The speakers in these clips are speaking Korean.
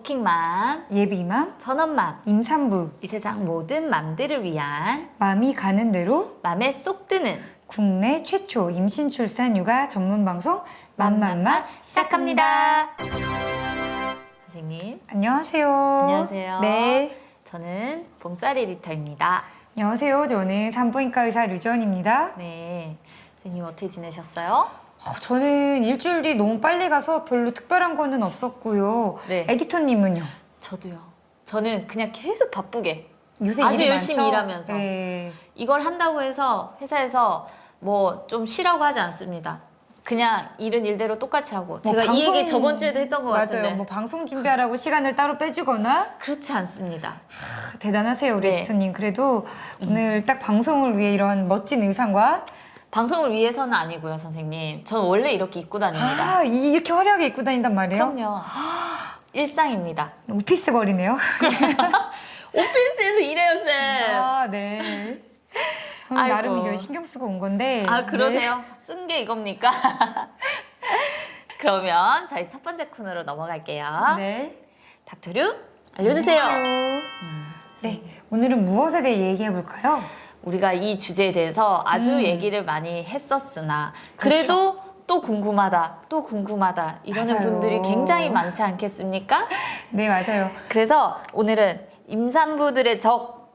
워킹맘, 예비맘, 전업맘, 임산부, 이 세상 모든 맘들을 위한 맘이 가는 대로 맘에 쏙 드는 국내 최초 임신 출산 육아 전문 방송 맘맘맘 시작합니다. 선생님, 안녕하세요. 안녕하세요. 네. 저는 봄살 에디터입니다. 안녕하세요. 저는 산부인과 의사 류지원입니다. 네, 선생님 어떻게 지내셨어요? 저는 일주일 뒤 너무 빨리 가서 별로 특별한 거는 없었고요. 네. 에디터님은요? 저도요. 저는 그냥 계속 바쁘게 요새 아주 일이 열심히 많죠? 일하면서 네. 이걸 한다고 해서 회사에서 뭐 좀 쉬라고 하지 않습니다. 그냥 일은 일대로 똑같이 하고 제가 이 얘기 저번 주에도 했던 것 같은데 맞아요. 뭐 방송 준비하라고 시간을 따로 빼주거나 그렇지 않습니다. 대단하세요, 우리 네. 에디터님. 그래도 오늘 딱 방송을 위해 이런 멋진 의상과 방송을 위해서는 아니고요, 선생님. 저는 원래 이렇게 입고 다닙니다. 이렇게 화려하게 입고 다닌단 말이에요? 그럼요. 일상입니다. 오피스 거리네요. 오피스에서 일해요, 쌤. 아, 네. 저는 아이고. 나름 이걸 신경 쓰고 온 건데. 아, 그러세요? 쓴 게 이겁니까? 그러면 저희 첫 번째 코너로 넘어갈게요. 네. 닥터류 알려주세요. 네. 오늘은 무엇에 대해 얘기해 볼까요? 우리가 이 주제에 대해서 아주 얘기를 많이 했었으나 그렇죠. 그래도 또 궁금하다, 또 궁금하다 이러는 맞아요. 분들이 굉장히 많지 않겠습니까? 네, 맞아요. 그래서 오늘은 임산부들의 적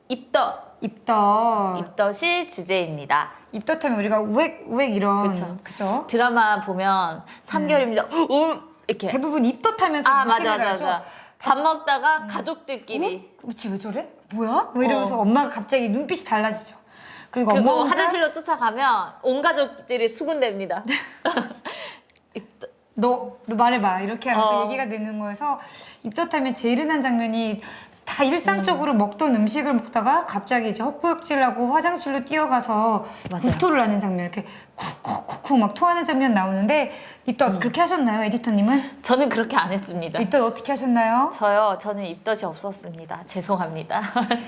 입덧, 입덧. 입덧이 주제입니다. 입덧하면 우리가 우액 이런. 그쵸. 그죠? 드라마 보면 3개월이면 이렇게 대부분 입덧하면서 아 임신을 맞아 하죠. 맞아 밥 먹다가 가족들끼리 그치, 왜 저래? 뭐야? 뭐 이러면서 엄마가 갑자기 눈빛이 달라지죠. 그리고 그리고 엄마 혼자 화장실로 쫓아가면 온 가족들이 수군댑니다. 입덧. 너 말해봐 이렇게 하면서 어. 얘기가 되는 거여서 입덧하면 제일 흔한 장면이 다 일상적으로 먹던 음식을 먹다가 갑자기 이제 헛구역질하고 화장실로 뛰어가서 맞아요. 구토를 하는 장면, 이렇게 쿡쿡쿡쿡 막 토하는 장면 나오는데 입덧 그렇게 하셨나요, 에디터님은? 저는 그렇게 안 했습니다. 입덧 어떻게 하셨나요? 저는 입덧이 없었습니다. 죄송합니다.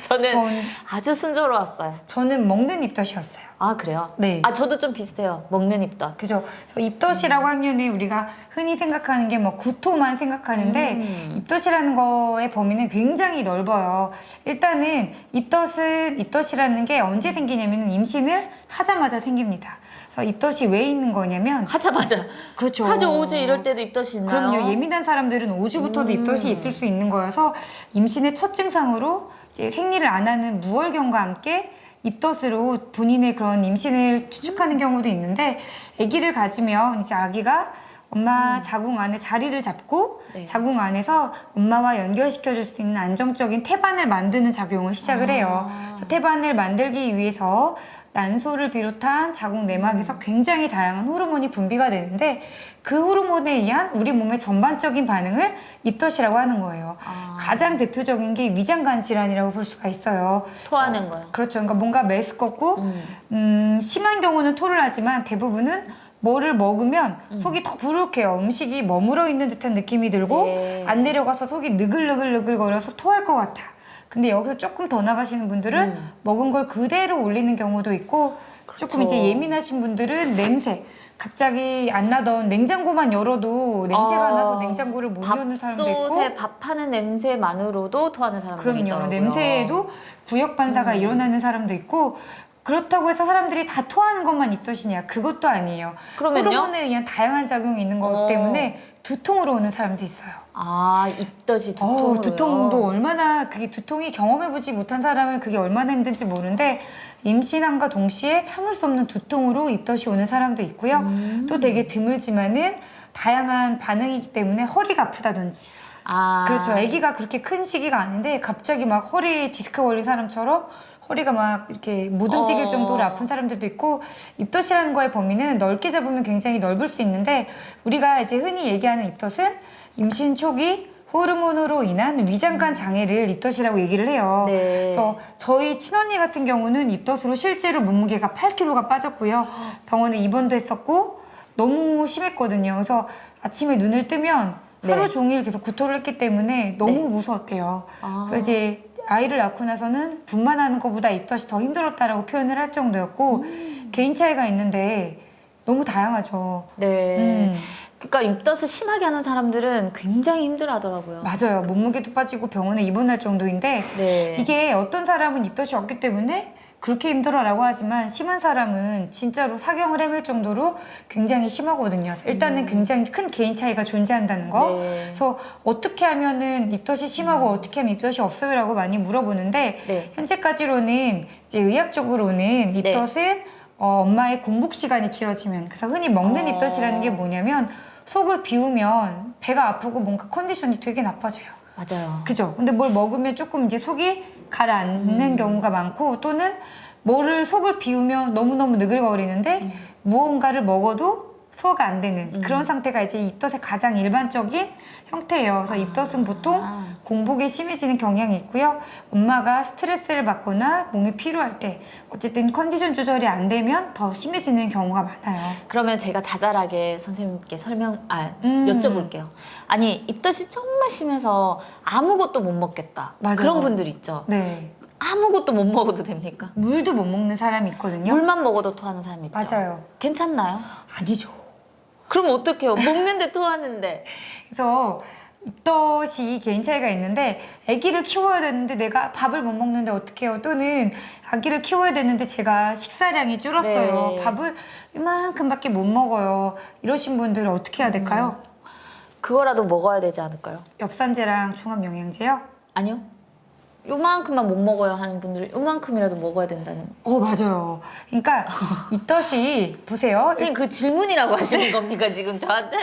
저는 전- 아주 순조로웠어요. 저는 먹는 입덧이었어요. 아 그래요? 네. 아 저도 좀 비슷해요. 먹는 입덧. 그죠? 그래서 입덧이라고 하면은 우리가 흔히 생각하는 게 뭐 구토만 생각하는데 입덧이라는 거의 범위는 굉장히 넓어요. 일단은 입덧이라는 게 언제 생기냐면 임신을 하자마자 생깁니다. 그래서 입덧이 왜 있는 거냐면 하자마자 그렇죠. 4주, 5주 이럴 때도 입덧이 있나요? 그럼요. 예민한 사람들은 5주부터도 입덧이 있을 수 있는 거여서 임신의 첫 증상으로 이제 생리를 안 하는 무월경과 함께 입덧으로 본인의 그런 임신을 추측하는 경우도 있는데 아기를 가지면 이제 아기가 엄마 자궁 안에 자리를 잡고 네. 자궁 안에서 엄마와 연결시켜줄 수 있는 안정적인 태반을 만드는 작용을 시작을 해요. 그래서 태반을 만들기 위해서 난소를 비롯한 자궁 내막에서 굉장히 다양한 호르몬이 분비가 되는데 그 호르몬에 의한 우리 몸의 전반적인 반응을 입덧이라고 하는 거예요. 가장 대표적인 게 위장관 질환이라고 볼 수가 있어요. 토하는 거요. 그렇죠. 그러니까 뭔가 메스껍고 심한 경우는 토를 하지만 대부분은 뭐를 먹으면 속이 더 부룩해요. 음식이 머물러 있는 듯한 느낌이 들고 네. 안 내려가서 속이 느글느글느글 거려서 토할 것 같아. 근데 여기서 조금 더 나가시는 분들은 먹은 걸 그대로 올리는 경우도 있고 조금 이제 예민하신 분들은 냄새. 갑자기 안 나던 냉장고만 열어도 냄새가 나서 냉장고를 못 여는 사람도 있고 밥솥에 밥하는 냄새만으로도 토하는 사람들이 그럼요. 있더라고요. 냄새에도 구역 반사가 일어나는 사람도 있고 그렇다고 해서 사람들이 다 토하는 것만 입덧이냐? 그것도 아니에요. 그러면요? 호르몬에 의한 다양한 작용이 있는 거기 때문에 두통으로 오는 사람도 있어요. 아 입덧이 두통으로요? 두통도 얼마나 그게 두통이 경험해보지 못한 사람은 그게 얼마나 힘든지 모르는데 임신함과 동시에 참을 수 없는 두통으로 입덧이 오는 사람도 있고요. 또 되게 드물지만은 다양한 반응이기 때문에 허리가 아프다든지 아 그렇죠. 아기가 그렇게 큰 시기가 아닌데 갑자기 막 허리에 디스크 걸린 사람처럼 허리가 막 이렇게 못 움직일 정도로 아픈 사람들도 있고 입덧이라는 거의 범위는 넓게 잡으면 굉장히 넓을 수 있는데 우리가 이제 흔히 얘기하는 입덧은 임신 초기 호르몬으로 인한 위장관 장애를 입덧이라고 얘기를 해요. 네. 그래서 저희 친언니 같은 경우는 입덧으로 실제로 몸무게가 8kg가 빠졌고요. 병원에 입원도 했었고 너무 심했거든요. 그래서 아침에 눈을 뜨면 하루 네. 종일 계속 구토를 했기 때문에 너무 네. 무서웠대요. 아. 그래서 이제 아이를 낳고 나서는 분만하는 것보다 입덧이 더 힘들었다라고 표현을 할 정도였고 개인 차이가 있는데 너무 다양하죠. 네. 그러니까 입덧을 심하게 하는 사람들은 굉장히 힘들어하더라고요. 맞아요. 몸무게도 빠지고 병원에 입원할 정도인데 네. 이게 어떤 사람은 입덧이 없기 때문에 그렇게 힘들어라고 하지만 심한 사람은 진짜로 사경을 헤맬 정도로 굉장히 심하거든요. 일단은 굉장히 큰 개인 차이가 존재한다는 거. 네. 그래서 어떻게 하면은 입덧이 심하고 어떻게 하면 입덧이 없어요라고 많이 물어보는데 네. 현재까지로는 이제 의학적으로는 입덧은 엄마의 공복 시간이 길어지면 그래서 흔히 먹는 입덧이라는 게 뭐냐면 속을 비우면 배가 아프고 뭔가 컨디션이 되게 나빠져요. 맞아요. 그죠? 근데 뭘 먹으면 조금 이제 속이 가라앉는 경우가 많고 또는 뭐를 속을 비우면 너무너무 느글거리는데 무언가를 먹어도 소화가 안 되는 그런 상태가 이제 입덧의 가장 일반적인 형태예요. 그래서 입덧은 보통 공복에 심해지는 경향이 있고요. 엄마가 스트레스를 받거나 몸이 피로할 때 어쨌든 컨디션 조절이 안 되면 더 심해지는 경우가 많아요. 그러면 제가 자잘하게 선생님께 여쭤볼게요. 아니 입덧이 정말 심해서 아무것도 못 먹겠다. 맞아요. 그런 분들 있죠. 네. 아무것도 못 먹어도 됩니까? 물도 못 먹는 사람이 있거든요. 물만 먹어도 토하는 사람이 있죠. 맞아요. 괜찮나요? 아니죠. 그럼 어떡해요? 먹는데 토하는데. 그래서 입덧이 개인 차이가 있는데 아기를 키워야 되는데 내가 밥을 못 먹는데 어떡해요? 또는 아기를 키워야 되는데 제가 식사량이 줄었어요. 네. 밥을 이만큼밖에 못 먹어요. 이러신 분들은 어떻게 해야 될까요? 그거라도 먹어야 되지 않을까요? 엽산제랑 종합영양제요? 아니요. 요만큼만 못 먹어요 하는 분들은 요만큼이라도 먹어야 된다는. 맞아요. 그러니까 입덧이 보세요. 선생님 그 질문이라고 하시는 겁니까 지금 저한테?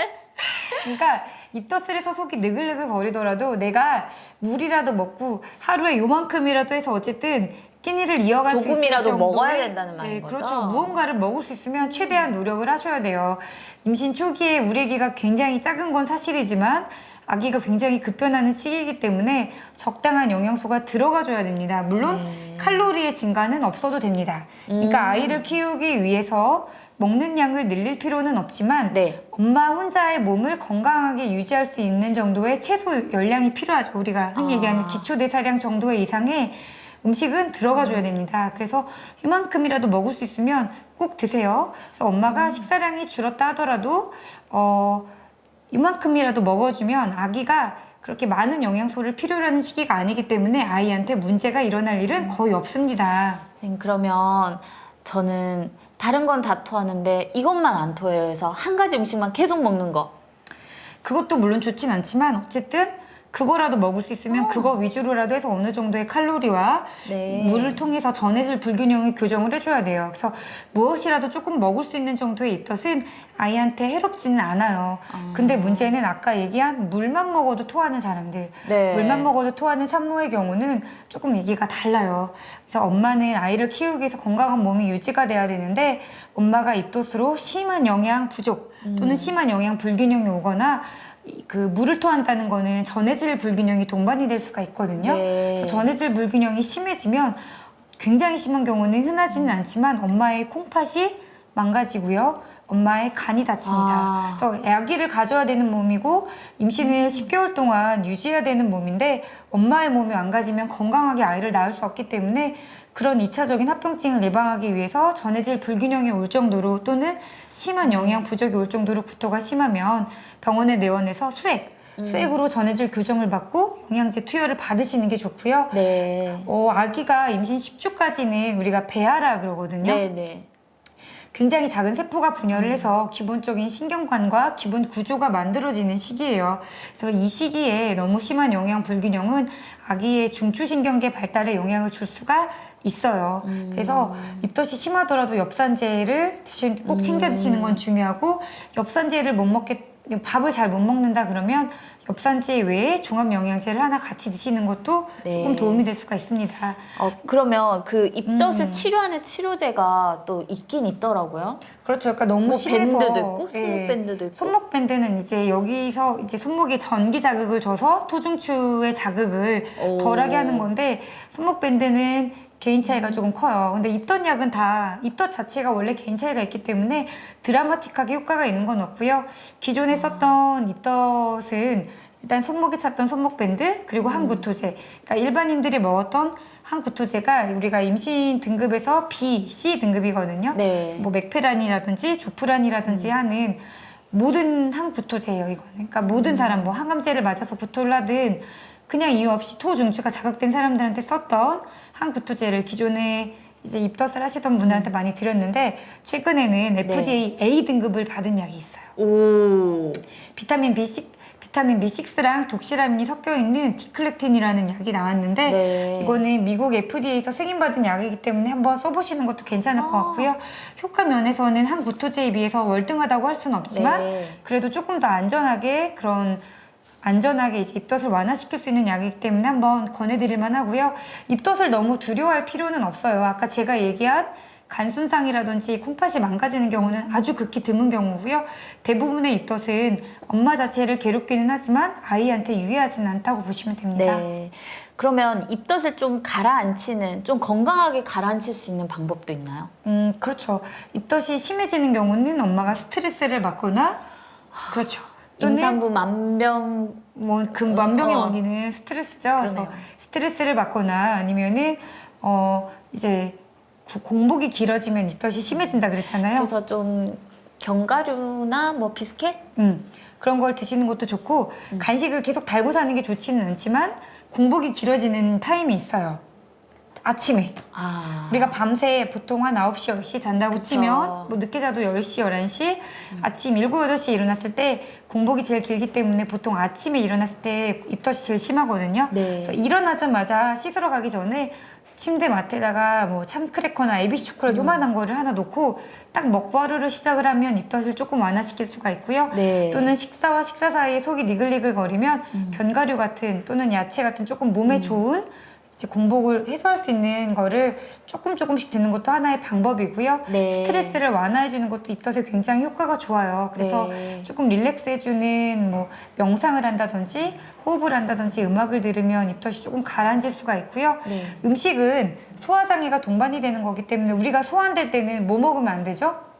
그러니까 입덧을 해서 속이 느글느글 거리더라도 내가 물이라도 먹고 하루에 요만큼이라도 해서 어쨌든 끼니를 이어갈 수 있을 조금이라도 정도의 먹어야 된다는 말인 거죠? 그렇죠. 무언가를 먹을 수 있으면 최대한 노력을 하셔야 돼요. 임신 초기에 우리 아기가 굉장히 작은 건 사실이지만 아기가 굉장히 급변하는 시기이기 때문에 적당한 영양소가 들어가줘야 됩니다. 물론 칼로리의 증가는 없어도 됩니다. 그러니까 아이를 키우기 위해서 먹는 양을 늘릴 필요는 없지만 네. 엄마 혼자의 몸을 건강하게 유지할 수 있는 정도의 최소 열량이 필요하죠. 우리가 흔히 얘기하는 기초대사량 정도의 이상의 음식은 들어가줘야 됩니다. 그래서 이만큼이라도 먹을 수 있으면 꼭 드세요. 그래서 엄마가 식사량이 줄었다 하더라도 이만큼이라도 먹어주면 아기가 그렇게 많은 영양소를 필요로 하는 시기가 아니기 때문에 아이한테 문제가 일어날 일은 거의 없습니다. 선생님 그러면 저는 다른 건 다 토하는데 이것만 안 토해요 해서 한 가지 음식만 계속 먹는 거. 그것도 물론 좋진 않지만 어쨌든 그거라도 먹을 수 있으면 그거 위주로라도 해서 어느 정도의 칼로리와 네. 물을 통해서 전해질 불균형을 교정을 해줘야 돼요. 그래서 무엇이라도 조금 먹을 수 있는 정도의 입덧은 아이한테 해롭지는 않아요. 근데 문제는 아까 얘기한 물만 먹어도 토하는 사람들, 네. 물만 먹어도 토하는 산모의 경우는 조금 얘기가 달라요. 그래서 엄마는 아이를 키우기 위해서 건강한 몸이 유지가 돼야 되는데 엄마가 입덧으로 심한 영양 부족 또는 심한 영양 불균형이 오거나 그 물을 토한다는 거는 전해질 불균형이 동반이 될 수가 있거든요. 네. 그래서 전해질 불균형이 심해지면 굉장히 심한 경우는 흔하지는 않지만 엄마의 콩팥이 망가지고요. 엄마의 간이 다칩니다. 그래서 아기를 가져야 되는 몸이고 임신을 10개월 동안 유지해야 되는 몸인데 엄마의 몸이 망가지면 건강하게 아이를 낳을 수 없기 때문에 그런 2차적인 합병증을 예방하기 위해서 전해질 불균형이 올 정도로 또는 심한 영양 부족이 올 정도로 구토가 심하면 병원에 내원해서 수액으로 전해질 교정을 받고 영양제 투여를 받으시는 게 좋고요. 네. 아기가 임신 10주까지는 우리가 배아라 그러거든요. 네, 네. 굉장히 작은 세포가 분열을 해서 기본적인 신경관과 기본 구조가 만들어지는 시기예요. 그래서 이 시기에 너무 심한 영양 불균형은 아기의 중추신경계 발달에 영향을 줄 수가 있어요. 그래서 입덧이 심하더라도 엽산제를 꼭 챙겨 드시는 건 중요하고 엽산제를 못 먹게 밥을 잘 못 먹는다 그러면 엽산제 외에 종합영양제를 하나 같이 드시는 것도 네. 조금 도움이 될 수가 있습니다. 그러면 그 입덧을 치료하는 치료제가 또 있긴 있더라고요. 그렇죠. 그러니까 너무 뭐 심해서 밴드도 있고 손목 밴드도 있고. 손목 밴드는 이제 여기서 이제 손목에 전기 자극을 줘서 토중추의 자극을 덜하게 하는 건데 손목 밴드는 개인 차이가 조금 커요. 근데 입덧 약은 다 입덧 자체가 원래 개인 차이가 있기 때문에 드라마틱하게 효과가 있는 건 없고요. 기존에 썼던 입덧은 일단 손목에 찼던 손목 밴드 그리고 항구토제. 그러니까 일반인들이 먹었던 항구토제가 우리가 임신 등급에서 B, C 등급이거든요. 네. 뭐 맥페란이라든지 조프란이라든지 하는 모든 항구토제예요, 이거는. 그러니까 모든 사람, 뭐 항암제를 맞아서 구토를 하든 그냥 이유 없이 토 중추가 자극된 사람들한테 썼던 항구토제를 기존에 이제 입덧을 하시던 분들한테 많이 드렸는데 최근에는 FDA A 등급을 받은 약이 있어요. 오. 비타민 B6랑 독시라민이 섞여 있는 디클렉틴이라는 약이 나왔는데 네. 이거는 미국 FDA에서 승인받은 약이기 때문에 한번 써보시는 것도 괜찮을 것 같고요. 효과 면에서는 항구토제에 비해서 월등하다고 할 수는 없지만 네. 그래도 조금 더 안전하게 이제 입덧을 완화시킬 수 있는 약이기 때문에 한번 권해드릴만 하고요. 입덧을 너무 두려워할 필요는 없어요. 아까 제가 얘기한 간 손상이라든지 콩팥이 망가지는 경우는 아주 극히 드문 경우고요. 대부분의 입덧은 엄마 자체를 괴롭기는 하지만 아이한테 유해하지는 않다고 보시면 됩니다. 네. 그러면 입덧을 좀 가라앉히는, 좀 건강하게 가라앉힐 수 있는 방법도 있나요? 그렇죠. 입덧이 심해지는 경우는 엄마가 스트레스를 받거나 그렇죠. 또는 임산부 만병 만병의 원인은 스트레스죠. 그래서 스트레스를 받거나 아니면은 이제 공복이 길어지면 입덧이 심해진다 그랬잖아요. 그래서 좀 견과류나 뭐 비스켓? 그런 걸 드시는 것도 좋고 간식을 계속 달고 사는 게 좋지는 않지만 공복이 길어지는 타임이 있어요. 아침에. 우리가 밤새 보통 한 9시, 10시 잔다고 그쵸. 치면 뭐 늦게 자도 10시, 11시 아침 7, 8시에 일어났을 때 공복이 제일 길기 때문에 보통 아침에 일어났을 때 입덧이 제일 심하거든요. 네. 그래서 일어나자마자 씻으러 가기 전에 침대 맡에다가 뭐 참크래커나 ABC 초콜릿 요만한 거를 하나 놓고 딱 먹고 하루를 시작을 하면 입덧을 조금 완화시킬 수가 있고요. 네. 또는 식사와 식사 사이에 속이 니글니글 거리면 견과류 같은 또는 야채 같은 조금 몸에 좋은 이제 공복을 해소할 수 있는 거를 조금씩 듣는 것도 하나의 방법이고요. 네. 스트레스를 완화해주는 것도 입덧에 굉장히 효과가 좋아요. 그래서 네. 조금 릴렉스해주는 뭐 명상을 한다든지 호흡을 한다든지 음악을 들으면 입덧이 조금 가라앉을 수가 있고요. 네. 음식은 소화장애가 동반이 되는 거기 때문에 우리가 소화 안 될 때는 뭐 먹으면 안 되죠?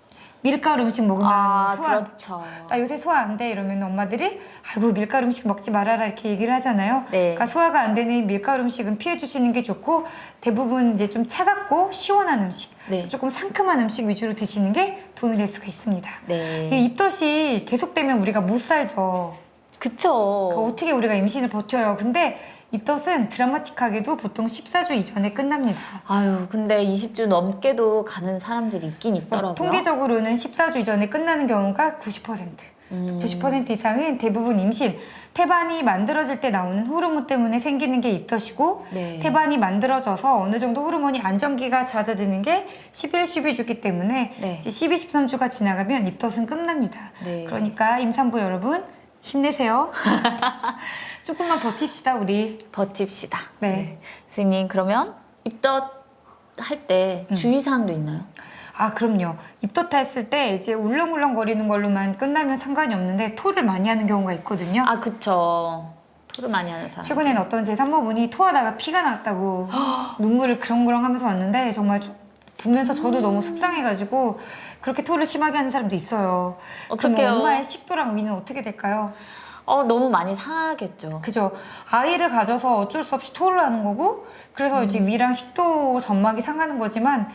밀가루 음식 먹으면 소화 안 되죠. 그렇죠. 나 요새 소화 안 돼 이러면 엄마들이 아이고 밀가루 음식 먹지 말아라 이렇게 얘기를 하잖아요. 네. 그러니까 소화가 안 되는 밀가루 음식은 피해 주시는 게 좋고 대부분 이제 좀 차갑고 시원한 음식, 네. 조금 상큼한 음식 위주로 드시는 게 도움이 될 수가 있습니다. 네. 이게 입덧이 계속되면 우리가 못 살죠. 그쵸. 그러니까 어떻게 우리가 임신을 버텨요. 근데 입덧은 드라마틱하게도 보통 14주 이전에 끝납니다. 아유, 근데 20주 넘게도 가는 사람들이 있긴 있더라고요. 통계적으로는 14주 이전에 끝나는 경우가 90%. 90% 이상은 대부분 임신, 태반이 만들어질 때 나오는 호르몬 때문에 생기는 게 입덧이고 네. 태반이 만들어져서 어느 정도 호르몬이 안정기가 잦아드는 게 11, 12주기 때문에 네. 이제 12, 13주가 지나가면 입덧은 끝납니다. 네. 그러니까 임산부 여러분 힘내세요. 조금만 버팁시다 우리. 버팁시다. 네. 선생님, 그러면 입덧 할 때 주의사항도 있나요? 아 그럼요. 입덧했을 때 이제 울렁울렁 거리는 걸로만 끝나면 상관이 없는데 토를 많이 하는 경우가 있거든요. 아, 그쵸. 토를 많이 하는 사람. 최근엔 어떤 제 산모분이 토하다가 피가 났다고 눈물을 그렁그렁 하면서 왔는데 정말 보면서 저도 너무 속상해가지고 그렇게 토를 심하게 하는 사람도 있어요. 어떡해요? 그럼 엄마의 식도랑 위는 어떻게 될까요? 너무 많이 상하겠죠. 그죠. 아이를 가져서 어쩔 수 없이 토를 하는 거고 그래서 이제 위랑 식도 점막이 상하는 거지만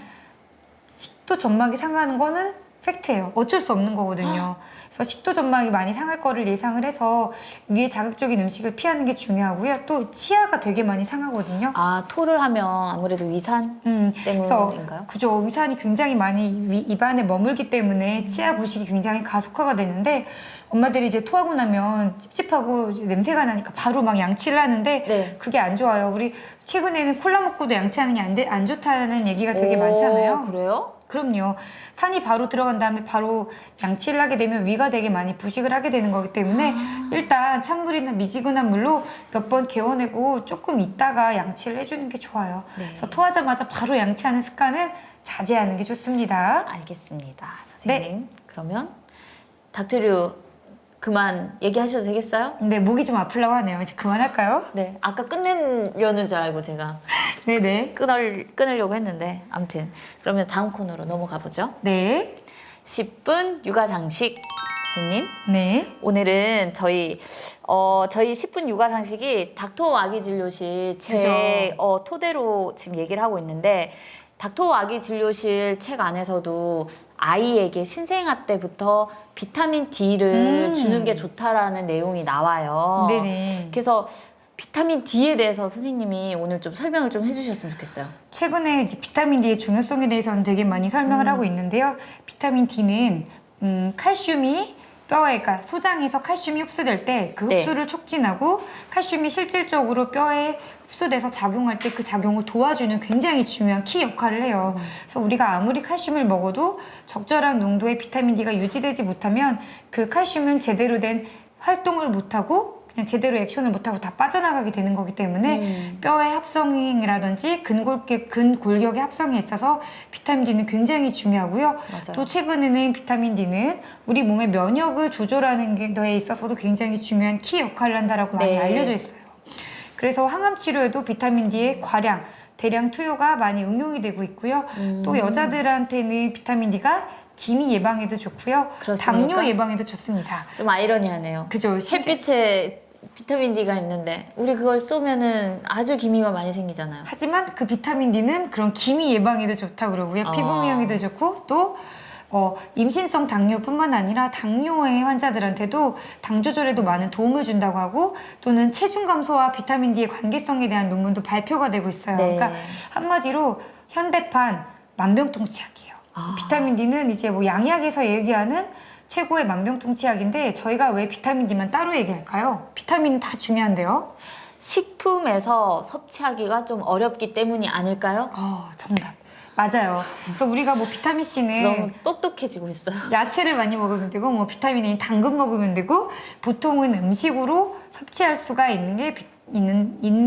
식도 점막이 상하는 거는 팩트예요. 어쩔 수 없는 거거든요. 그래서 식도 점막이 많이 상할 거를 예상을 해서 위에 자극적인 음식을 피하는 게 중요하고요. 또 치아가 되게 많이 상하거든요. 아, 토를 하면 아무래도 위산 그래서 때문인가요? 그죠. 위산이 굉장히 많이 입안에 머물기 때문에 치아 부식이 굉장히 가속화가 되는데 엄마들이 이제 토하고 나면 찝찝하고 이제 냄새가 나니까 바로 막 양치를 하는데 네. 그게 안 좋아요. 우리 최근에는 콜라 먹고도 양치하는 게 안 좋다는 얘기가 되게 많잖아요. 그래요? 그럼요. 산이 바로 들어간 다음에 바로 양치를 하게 되면 위가 되게 많이 부식을 하게 되는 거기 때문에 일단 찬물이나 미지근한 물로 몇 번 개워내고 조금 있다가 양치를 해주는 게 좋아요. 네. 그래서 토하자마자 바로 양치하는 습관은 자제하는 게 좋습니다. 알겠습니다. 선생님. 그러면 닥터류 그만 얘기하셔도 되겠어요? 근데 목이 좀 아프려고 하네요. 이제 그만할까요? 네. 아까 끝내려는 줄 알고 제가 네네. 끊으려고 했는데 아무튼 그러면 다음 코너로 넘어가 보죠. 네. 10분 육아 장식. 선생님, 네. 오늘은 저희 10분 육아 장식이 닥터 아기 진료실 제 토대로 지금 얘기를 하고 있는데 닥터 아기 진료실 책 안에서도 아이에게 신생아 때부터 비타민 D를 주는 게 좋다라는 내용이 나와요. 네네. 그래서 비타민 D에 대해서 선생님이 오늘 좀 설명을 좀 해주셨으면 좋겠어요. 최근에 이제 비타민 D의 중요성에 대해서는 되게 많이 설명을 하고 있는데요. 비타민 D는 칼슘이 뼈에, 그러니까 소장에서 칼슘이 흡수될 때 그 네. 흡수를 촉진하고 칼슘이 실질적으로 뼈에 흡수돼서 작용할 때 그 작용을 도와주는 굉장히 중요한 키 역할을 해요. 그래서 우리가 아무리 칼슘을 먹어도 적절한 농도의 비타민 D가 유지되지 못하면 그 칼슘은 제대로 된 활동을 못하고 그냥 제대로 액션을 못하고 다 빠져나가게 되는 거기 때문에 뼈의 합성이라든지 근골격의 합성에 있어서 비타민 D는 굉장히 중요하고요. 맞아요. 또 최근에는 비타민 D는 우리 몸의 면역을 조절하는 데 있어서도 굉장히 중요한 키 역할을 한다라고 많이 네. 알려져 있어요. 그래서 항암 치료에도 비타민 D의 대량 투여가 많이 응용이 되고 있고요. 또 여자들한테는 비타민 D가 기미 예방에도 좋고요. 그렇습니까? 당뇨 예방에도 좋습니다. 좀 아이러니하네요. 그죠? 햇빛에 비타민 D가 있는데 우리 그걸 쏘면은 아주 기미가 많이 생기잖아요. 하지만 그 비타민 D는 그런 기미 예방에도 좋다고 그러고요. 피부 미용에도 좋고 또 임신성 당뇨뿐만 아니라 당뇨의 환자들한테도 당 조절에도 많은 도움을 준다고 하고 또는 체중 감소와 비타민 D의 관계성에 대한 논문도 발표가 되고 있어요. 네. 그러니까 한마디로 현대판 만병통치약이에요. 비타민 D는 이제 뭐 양약에서 얘기하는 최고의 만병통치약인데 저희가 왜 비타민 D만 따로 얘기할까요? 비타민은 다 중요한데요. 식품에서 섭취하기가 좀 어렵기 때문이 아닐까요? 정답. 맞아요. 그래서 우리가 뭐 비타민 C는 너무 똑똑해지고 있어요. 야채를 많이 먹으면 되고 뭐 비타민 A 당근 먹으면 되고 보통은 음식으로 섭취할 수가 있는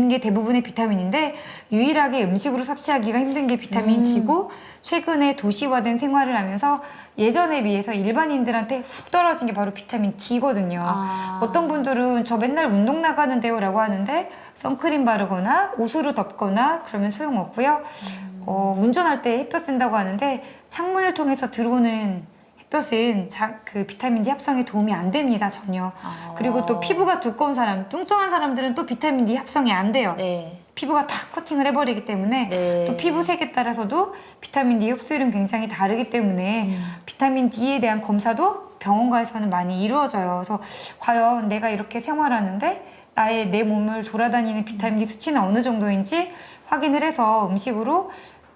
게 대부분의 비타민인데 유일하게 음식으로 섭취하기가 힘든 게 비타민 D고 최근에 도시화된 생활을 하면서 예전에 비해서 일반인들한테 훅 떨어진 게 바로 비타민 D거든요. 어떤 분들은 저 맨날 운동 나가는데요 라고 하는데 선크림 바르거나 옷으로 덮거나 그러면 소용없고요. 운전할 때 햇볕 쓴다고 하는데 창문을 통해서 들어오는 햇볕은 그 비타민 D 합성에 도움이 안 됩니다, 전혀. 그리고 또 피부가 두꺼운 사람, 뚱뚱한 사람들은 또 비타민 D 합성이 안 돼요. 네. 피부가 다 코팅을 해버리기 때문에 네. 또 피부색에 따라서도 비타민 D 흡수율은 굉장히 다르기 때문에 비타민 D에 대한 검사도 병원가에서는 많이 이루어져요. 그래서 과연 내가 이렇게 생활하는데 내 몸을 돌아다니는 비타민 D 수치는 어느 정도인지 확인을 해서 음식으로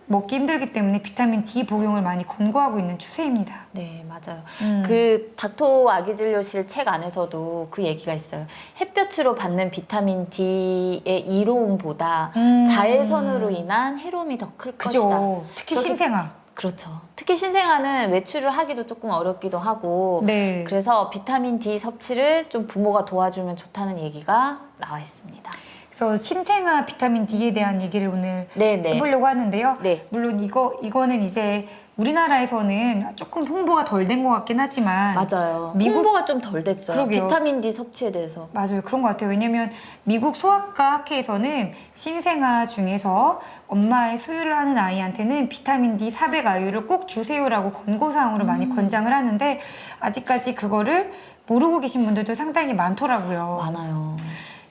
먹기 힘들기 때문에 비타민 D 복용을 많이 권고하고 있는 추세입니다. 네, 맞아요. 그 닥터 아기 진료실 책 안에서도 그 얘기가 있어요. 햇볕으로 받는 비타민 D의 이로움보다 자외선으로 인한 해로움이 더 클 것이다. 그죠. 특히 신생아. 그렇죠. 특히 신생아는 외출을 하기도 조금 어렵기도 하고 네. 그래서 비타민 D 섭취를 좀 부모가 도와주면 좋다는 얘기가 나와 있습니다. 그래서 신생아 비타민 D에 대한 얘기를 오늘 네네. 해보려고 하는데요. 네. 물론 이거는 이제 우리나라에서는 조금 홍보가 덜 된 것 같긴 하지만 맞아요. 미국- 홍보가 좀 덜 됐어요. 그러게요. 비타민 D 섭취에 대해서. 맞아요. 그런 것 같아요. 왜냐면 미국 소아과 학회에서는 신생아 중에서 엄마의 수유를 하는 아이한테는 비타민 D 400IU를 꼭 주세요라고 권고사항으로 많이 권장을 하는데 아직까지 그거를 모르고 계신 분들도 상당히 많더라고요. 많아요.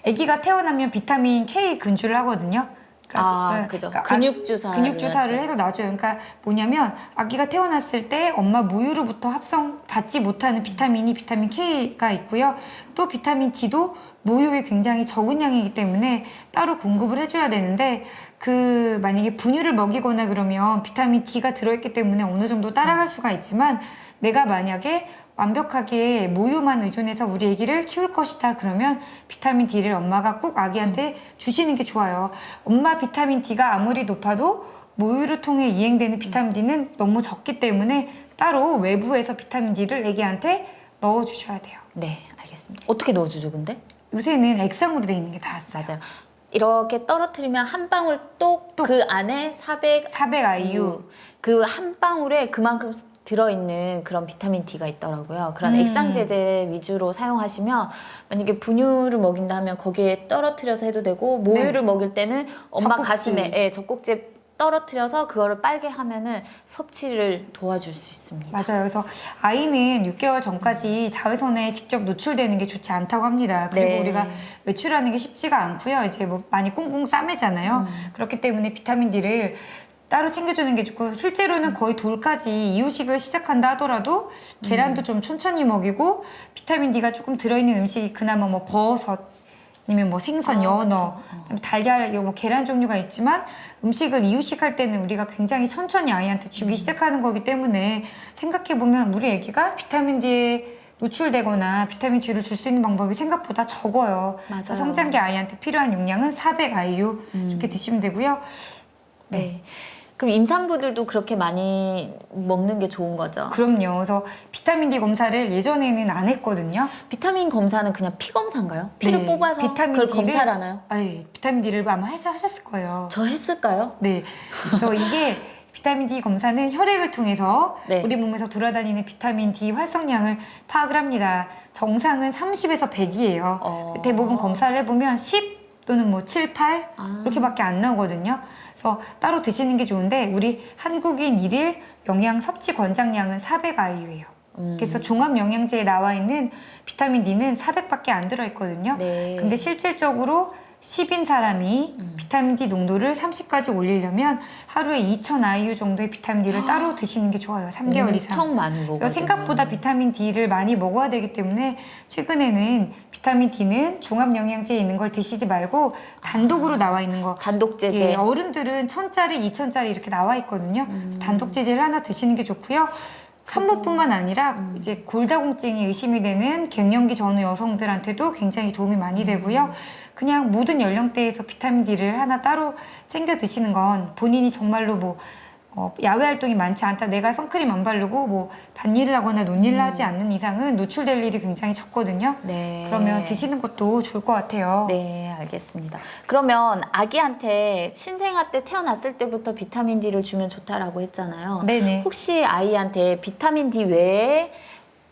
아기가 태어나면 비타민 K 근주를 하거든요. 그죠. 그러니까 근육 주사를 해서 놔줘요. 그러니까 뭐냐면 아기가 태어났을 때 엄마 모유로부터 받지 못하는 비타민 K가 있고요. 또 비타민 D도 모유에 굉장히 적은 양이기 때문에 따로 공급을 해줘야 되는데 만약에 분유를 먹이거나 그러면 비타민 D가 들어있기 때문에 어느 정도 따라갈 수가 있지만 내가 만약에 완벽하게 모유만 의존해서 우리 아기를 키울 것이다 그러면 비타민 D를 엄마가 꼭 아기한테 주시는 게 좋아요. 엄마 비타민 D가 아무리 높아도 모유를 통해 이행되는 비타민 D는 너무 적기 때문에 따로 외부에서 비타민 D를 아기한테 넣어주셔야 돼요. 네, 알겠습니다. 어떻게 넣어주죠, 근데? 요새는 액상으로 돼 있는 게 다 왔어요. 맞아요. 이렇게 떨어뜨리면 한 방울 똑 그 안에 400IU 그 한 방울에 그만큼 들어있는 그런 비타민 D가 있더라고요. 그런 액상제제 위주로 사용하시면 만약에 분유를 먹인다 하면 거기에 떨어뜨려서 해도 되고 모유를 먹일 때는 엄마 젖꼭지. 가슴에 젖꼭지에 떨어뜨려서 그거를 빨게 하면은 섭취를 도와줄 수 있습니다. 맞아요. 그래서 아이는 6개월 전까지 자외선에 직접 노출되는 게 좋지 않다고 합니다. 그리고 네. 우리가 외출하는 게 쉽지가 않고요. 이제 뭐 많이 꽁꽁 싸매잖아요. 그렇기 때문에 비타민 D를 따로 챙겨주는 게 좋고 실제로는 거의 돌까지 이유식을 시작한다 하더라도 계란도 좀 천천히 먹이고 비타민 D가 조금 들어있는 음식이 그나마 뭐 버섯 아니면 뭐 생선, 연어, 그다음에 달걀, 뭐 계란 종류가 있지만 음식을 이유식할 때는 우리가 굉장히 천천히 아이한테 주기 시작하는 거기 때문에 생각해보면 우리 애기가 비타민 D에 노출되거나 비타민 D를 줄 수 있는 방법이 생각보다 적어요. 맞아요. 성장기 아이한테 필요한 용량은 400 IU 이렇게 드시면 되고요. 네. 그럼 임산부들도 그렇게 많이 먹는 게 좋은 거죠? 그럼요. 그래서 비타민 D 검사를 예전에는 안 했거든요. 비타민 검사는 그냥 피 검사인가요? 피를 네, 뽑아서 비타민 그걸 D를- 검사를 하나요? 아니, 비타민 D를 아마 하셨을 거예요. 저 했을까요? 네. 그래서 이게 비타민 D 검사는 혈액을 통해서 네. 우리 몸에서 돌아다니는 비타민 D 활성량을 파악을 합니다. 정상은 30에서 100이에요. 대부분 검사를 해보면 10 또는 뭐 7, 8 이렇게밖에 안 나오거든요. 그래서 따로 드시는 게 좋은데 우리 한국인 일일 영양 섭취 권장량은 400 IU예요. 그래서 종합 영양제에 나와 있는 비타민 D는 400밖에 안 들어있거든요. 네. 근데 실질적으로 10인 사람이 비타민 D 농도를 30까지 올리려면 하루에 2000 IU 정도의 비타민 D를 따로 드시는 게 좋아요. 3개월 이상. 엄청 많이 먹어요. 그래서 생각보다 비타민 D를 많이 먹어야 되기 때문에 최근에는 비타민 D는 종합 영양제에 있는 걸 드시지 말고 단독으로 나와 있는 거. 단독 제제. 예, 어른들은 1000짜리, 2000짜리 이렇게 나와 있거든요. 단독 제제를 하나 드시는 게 좋고요. 산모뿐만 아니라 이제 골다공증이 의심이 되는 갱년기 전후 여성들한테도 굉장히 도움이 많이 되고요. 그냥 모든 연령대에서 비타민 D를 하나 따로 챙겨 드시는 건 본인이 정말로 뭐 야외 활동이 많지 않다, 내가 선크림 안 바르고 뭐 밭일을 하거나 논일을 하지 않는 이상은 노출될 일이 굉장히 적거든요. 네. 그러면 드시는 것도 좋을 것 같아요. 네, 알겠습니다. 그러면 아기한테 신생아 때 태어났을 때부터 비타민 D를 주면 좋다라고 했잖아요. 네네. 혹시 아이한테 비타민 D 외에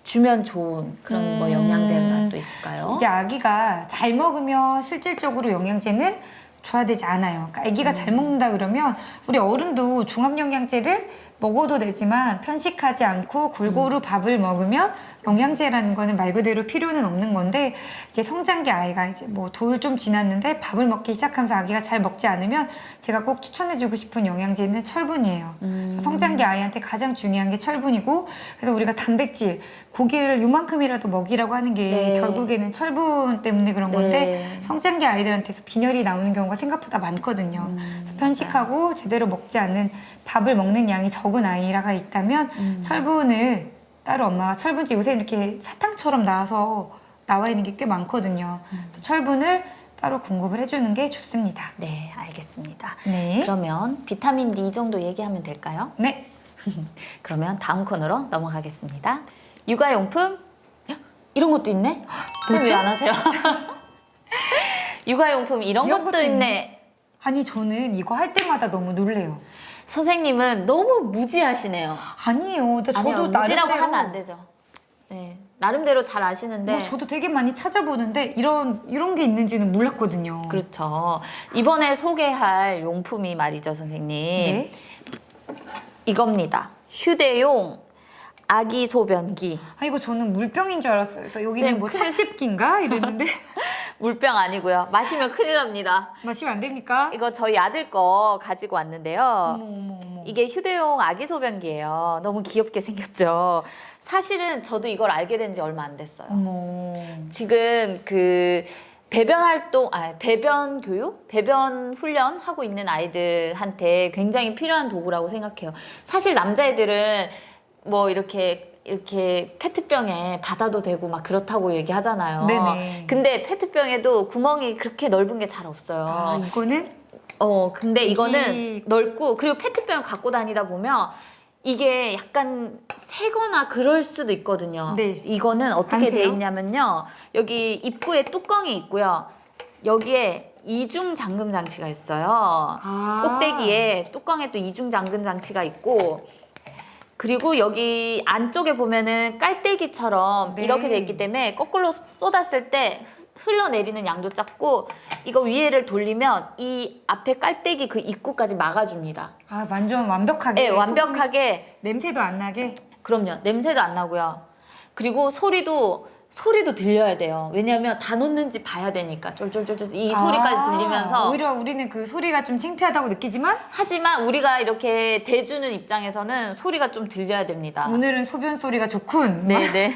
주면 좋은 그런 뭐 영양제가 또 있을까요? 이제 아기가 잘 먹으면 실질적으로 영양제는 줘야 되지 않아요. 그러니까 아기가 잘 먹는다 그러면 우리 어른도 종합영양제를 먹어도 되지만 편식하지 않고 골고루 밥을 먹으면 영양제라는 거는 말 그대로 필요는 없는 건데 이제 성장기 아이가 이제 뭐 돌 좀 지났는데 밥을 먹기 시작하면서 아기가 잘 먹지 않으면 제가 꼭 추천해주고 싶은 영양제는 철분이에요. 그래서 성장기 아이한테 가장 중요한 게 철분이고 그래서 우리가 단백질, 고기를 요만큼이라도 먹이라고 하는 게 네. 결국에는 철분 때문에 그런 건데 네. 성장기 아이들한테서 빈혈이 나오는 경우가 생각보다 많거든요. 그래서 편식하고 제대로 먹지 않는 밥을 먹는 양이 적은 아이가 있다면 철분을 따로 엄마가 철분제 요새 이렇게 사탕처럼 나와 있는 게 꽤 많거든요. 그래서 철분을 따로 공급을 해주는 게 좋습니다. 네, 알겠습니다. 네. 그러면 비타민 D 이 정도 얘기하면 될까요? 네. 그러면 다음 코너로 넘어가겠습니다. 육아용품? 헉, 이런 것도 있네? 뭐지? 왜 안 하세요? 육아용품 이런 이런 것도 것도 있네. 아니 저는 이거 할 때마다 너무 놀래요. 선생님은 너무 무지하시네요. 아니에요. 근데 아니요, 저도 무지라고 나름대로 하면 안 되죠. 네, 나름대로 잘 아시는데. 뭐 저도 되게 많이 찾아보는데 이런 게 있는지는 몰랐거든요. 그렇죠. 이번에 소개할 용품이 말이죠, 선생님. 네. 이겁니다. 휴대용 아기 소변기. 아 이거 저는 물병인 줄 알았어요. 그래서 여기는 쌤, 뭐 큰일- 찻집기인가 이랬는데 물병 아니고요. 마시면 큰일 납니다. 마시면 안 됩니까? 이거 저희 아들 거 가지고 왔는데요. 어머 어머 어머. 이게 휴대용 아기 소변기예요. 너무 귀엽게 생겼죠. 사실은 저도 이걸 알게 된 지 얼마 안 됐어요. 어머. 지금 그 배변 활동, 배변 교육, 배변 훈련 하고 있는 아이들한테 굉장히 필요한 도구라고 생각해요. 사실 남자애들은 뭐 이렇게 페트병에 받아도 되고 막 그렇다고 얘기하잖아요. 네네. 근데 페트병에도 구멍이 그렇게 넓은 게 잘 없어요. 아 이거는 근데 이거는 이게- 넓고 그리고 페트병을 갖고 다니다 보면 이게 약간 새거나 그럴 수도 있거든요. 네. 이거는 어떻게 안 돼 새요? 있냐면요. 여기 입구에 뚜껑이 있고요. 여기에 이중 잠금 장치가 있어요. 아. 꼭대기에 뚜껑에 또 이중 잠금 장치가 있고 그리고 여기 안쪽에 보면은 깔때기처럼 네. 이렇게 돼 있기 때문에 거꾸로 쏟았을 때 흘러내리는 양도 작고 이거 위에를 돌리면 이 앞에 깔때기 그 입구까지 막아줍니다. 아 완전 완벽하게. 네, 완벽하게. 냄새도 안 나게. 그럼요. 냄새도 안 나고요. 그리고 소리도 소리도 들려야 돼요. 왜냐하면 다 놓는지 봐야 되니까 쫄쫄쫄쫄 이 소리까지 들리면서 오히려 우리는 그 소리가 좀 창피하다고 느끼지만 하지만 우리가 이렇게 대주는 입장에서는 소리가 좀 들려야 됩니다. 오늘은 소변 소리가 좋군. 네네.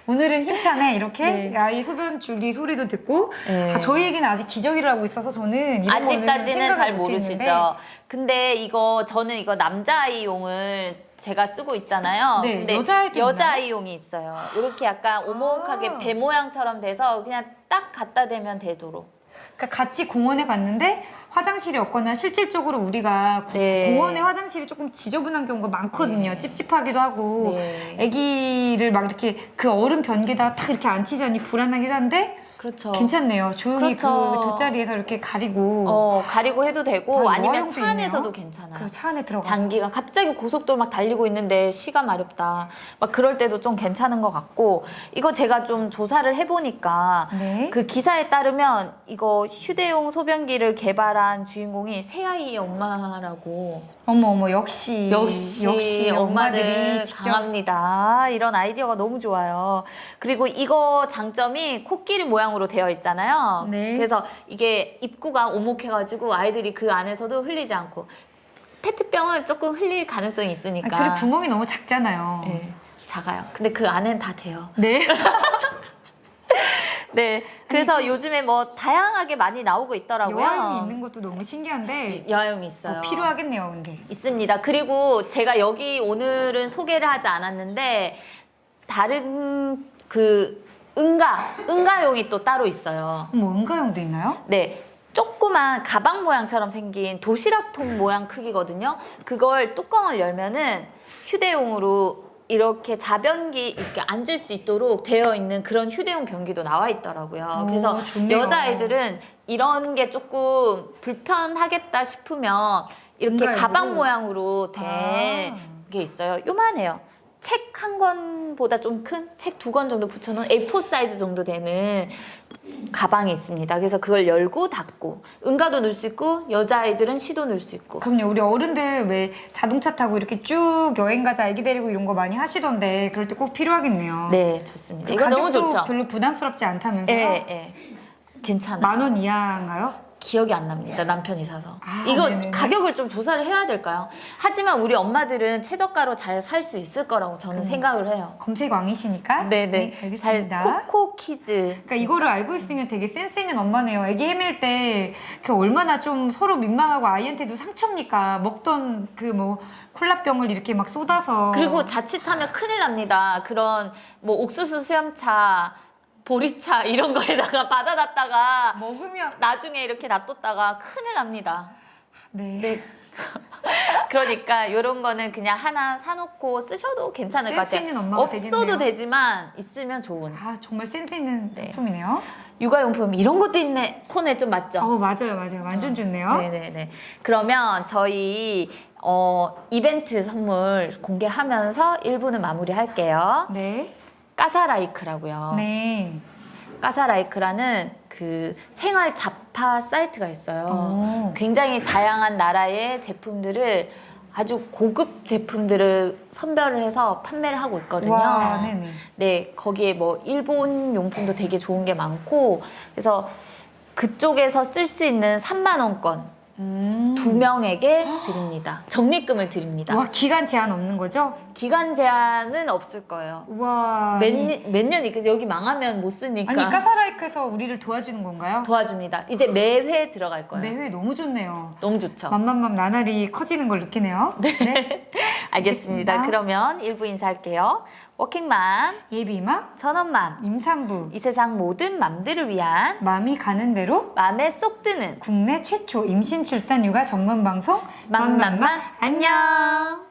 오늘은 힘차네. 이렇게 네. 아이 소변 줄기 소리도 듣고 네. 저희에게는 아직 기저귀를 하고 있어서 저는 이런 거는 아직까지는 생각을 잘 못했는데. 모르시죠. 근데 저는 이거 남자아이용을 제가 쓰고 있잖아요. 네, 근데 여자아이도 여자아이용이 있어요. 이렇게 약간 오목하게 아. 배 모양처럼 돼서 그냥 딱 갖다 대면 되도록. 그러니까 같이 공원에 갔는데 화장실이 없거나 실질적으로 우리가 네. 공원의 화장실이 조금 지저분한 경우가 많거든요. 네. 찝찝하기도 하고 네. 아기를 막 이렇게 그 얼음 변기에다 탁 이렇게 앉히자니 불안하기도 한데 그렇죠. 괜찮네요. 조용히 그렇죠. 그 돗자리에서 이렇게 가리고 가리고 해도 되고 아, 아니면 여화용도 차 안에서도 있네요. 괜찮아요. 그 차 안에 들어가서 장기가 갑자기 고속도로 막 달리고 있는데 시가 마렵다. 막 그럴 때도 좀 괜찮은 것 같고 이거 제가 좀 조사를 해보니까 네. 그 기사에 따르면 이거 휴대용 소변기를 개발한 주인공이 새아이의 엄마라고. 어머 역시 역시 엄마들이 엄마들이 직접 강합니다. 이런 아이디어가 너무 좋아요. 그리고 이거 장점이 코끼리 모양으로 되어 있잖아요. 네. 그래서 이게 입구가 오목해가지고 아이들이 그 안에서도 흘리지 않고 페트병은 조금 흘릴 가능성이 있으니까. 그리고 구멍이 너무 작잖아요. 네, 작아요. 근데 그 안엔 다 돼요. 네. 네, 그래서 요즘에 뭐 다양하게 많이 나오고 있더라고요. 여화용이 있는 것도 너무 신기한데 여화용이 있어요. 필요하겠네요, 근데. 있습니다. 그리고 제가 여기 오늘은 소개를 하지 않았는데 다른 그 응가용이 또 따로 있어요. 뭐 응가용도 있나요? 네. 조그만 가방 모양처럼 생긴 도시락통 모양 크기거든요. 그걸 뚜껑을 열면은 휴대용으로 이렇게 자변기 이렇게 앉을 수 있도록 되어 있는 그런 휴대용 변기도 나와 있더라고요. 오, 그래서 좋네요. 여자아이들은 이런 게 조금 불편하겠다 싶으면 이렇게 응가용으로? 가방 모양으로 된 게 있어요. 요만해요. 책 한 권보다 좀 큰 책 2권 정도 붙여놓은 A4 사이즈 정도 되는 가방이 있습니다. 그래서 그걸 열고 닫고 응가도 넣을 수 있고 여자아이들은 시도 넣을 수 있고. 그럼요. 우리 어른들 왜 자동차 타고 이렇게 쭉 여행 가자 아기 데리고 이런 거 많이 하시던데 그럴 때 꼭 필요하겠네요. 네, 좋습니다. 그 이거 너무 가격도 좋죠. 별로 부담스럽지 않다면서요? 예, 예. 괜찮아요. 10,000원 이하인가요? 기억이 안 납니다. 남편이 사서. 아, 이거 네네네. 가격을 좀 조사를 해야 될까요? 하지만 우리 엄마들은 최저가로 잘 살 수 있을 거라고 저는 생각을 해요. 검색 왕이시니까. 네네. 알겠습니다. 잘 코코 키즈. 그러니까 이거를 알고 있으면 되게 센스 있는 엄마네요. 아기 헤맬 때 그 얼마나 좀 서로 민망하고 아이한테도 상처입니까? 먹던 그 뭐 콜라병을 이렇게 막 쏟아서. 그리고 자칫하면 큰일 납니다. 그런 뭐 옥수수 수염차, 보리차 이런 거에다가 받아놨다가 먹으면 나중에 이렇게 놔뒀다가 큰일 납니다. 네. 네. 그러니까 이런 거는 그냥 하나 사놓고 쓰셔도 괜찮을 것 센스 같아요. 있는 엄마가 없어도 되겠네요. 되지만 있으면 좋은 아 정말 센스 있는 네. 상품이네요. 육아용품 이런 것도 있네. 폰에 좀 맞죠? 맞아요. 완전 좋네요. 네네네. 그러면 저희 이벤트 선물 공개하면서 1부는 마무리할게요. 네. 까사라이크라고요. 네. 까사라이크라는 그 생활 잡화 사이트가 있어요. 굉장히 다양한 나라의 제품들을 아주 고급 제품들을 선별을 해서 판매를 하고 있거든요. 와, 네네. 네, 거기에 뭐 일본 용품도 되게 좋은 게 많고 그래서 그쪽에서 쓸 수 있는 3만 원권 2명에게 드립니다. 적립금을 드립니다. 와 기간 제한 없는 거죠? 기간 제한은 없을 거예요. 와. 몇 년 있겠죠. 여기 망하면 못 쓰니까 아니 까사라이크에서 우리를 도와주는 건가요? 도와줍니다. 이제 매회 들어갈 거예요. 매회 너무 좋네요. 너무 좋죠. 맘맘맘 나날이 커지는 걸 느끼네요. 네. 알겠습니다. 알겠습니다. 그러면 1부 인사할게요. 워킹맘, 예비맘, 전원맘, 임산부, 이 세상 모든 맘들을 위한 맘이 가는 대로 맘에 쏙 드는 국내 최초 임신 출산 육아 전문 방송 맘맘맘 안녕.